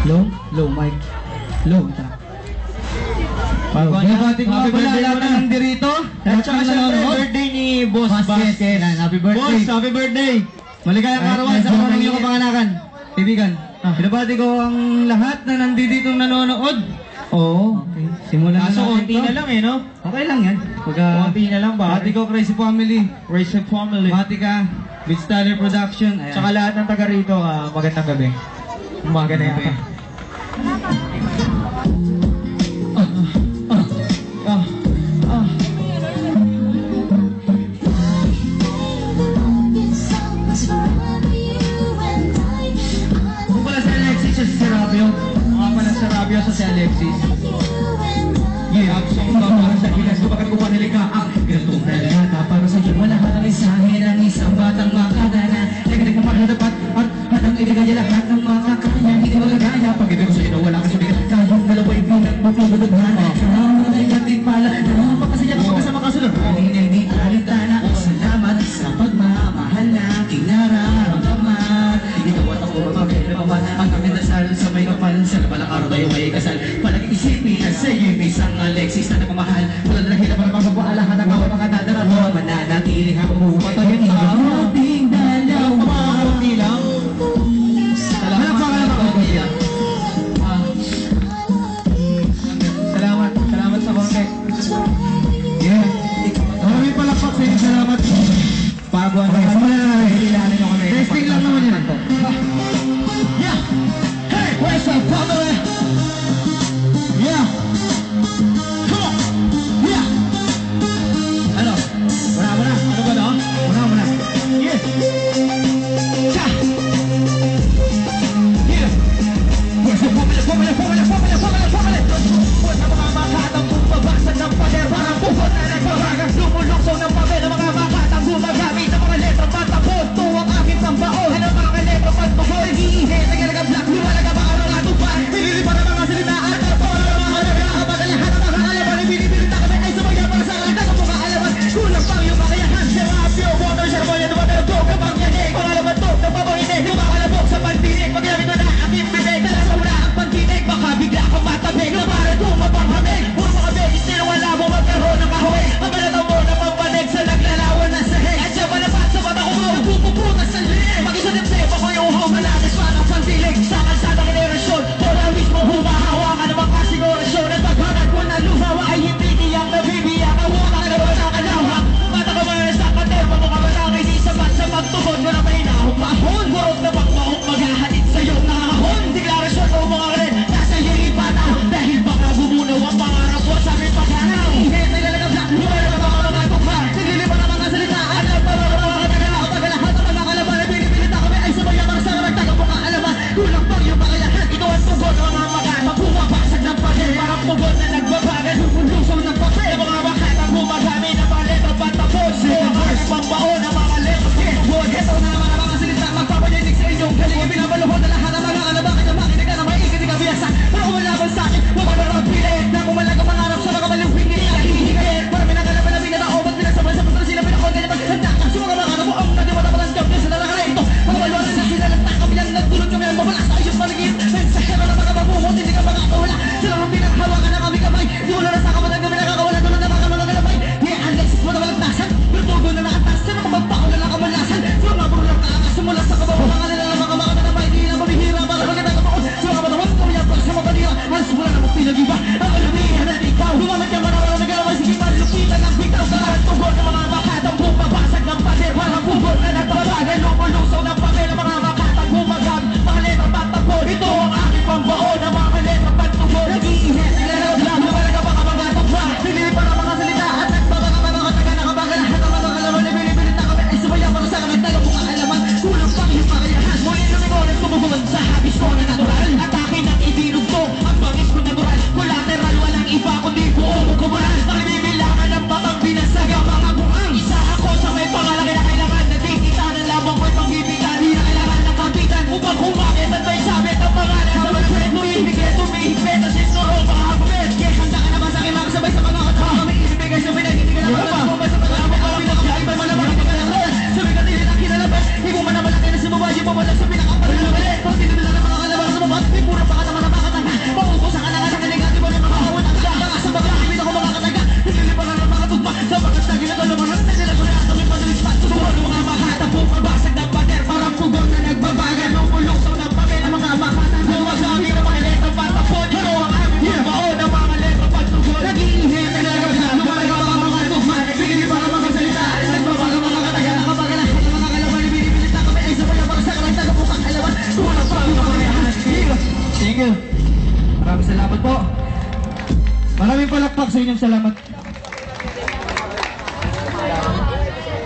Low? Low, mic. Low, ito. Happy birthday lahat ng nandito. At saka syempre, birthday ni Boss Basket. Happy birthday. Boss, happy birthday. Maligayang karawan sa mga iyong kapanganakan. Kaibigan, binabati ko ang lahat na nandito nanonood. Oo. Okay. Simulan na natin. Konti na lang no? Okay lang yan. Konti na lang ba? Bati ko Crazy Family. Crazy Family. Bati ka, Beach Tyler Production. Ayan. Tsaka lahat ng taga rito, magandang gabi. Umaga na yata. Kung pala si Alexis siya si Serapio. Mga pala si Serapio sa si Alexis. Yeah, song ka para sa Pinas. Bakit ko pa nilika ang ganitong nalagata para sa iyo. Wala ka ng isahin ang isang batang makadana. Nagdaig mo mahadapat at hatang ibigay niya lahat ng makakaya. Hindi magagaya pag ibig ko sa iyo wala ka sabihin. Kayong dalawa'y bilang magpapagdadhana. Ay kating pala na makasaya ko kasama kasunod. Hindi alintana. Salamat sa pagmamahal na kinararamdaman. Ikaw at ako mapagkailaman. Ang kami dasal sa may kapal. Sa nabalang araw tayo may kasal. Palaging isipin na sa iyo may isang Alexis na nagmamahal. Wala na hila para magpapaala. Lahat ng away makadadara mo. Mananatili habang bumatoy ang ating dalawa. Kunti lang. Salamat pa ka lang ako. Salamat sa konti. Yeah. Maraming palakpak sa inyo. Salamat. Pagawa na kami. Kailangan nyo kami. Testing lang naman yun. Yeah. Hey, where's the family? Sa mga tagin na dalaman na nila kung nato may padalis pa tubuhan ng mga makata po kabasag ng pader parang pugon na nagbabagan ng ulong sa ng papel ng mga makata bumasabi ng mga letra patapon ito ang aming bao ng mga letra pagtugon nag-iihit na nagagana lumalaga pa mga tuhman nagbigay para makasalita nagbabaga mga kataga nakapagalan ng mga kalaban binibilit na kami ay sabay para sa kamay tagapukang alawan kulang pa ang makayahan. Thank you. Maraming salamat po. Maraming palakpak sa inyong salamat.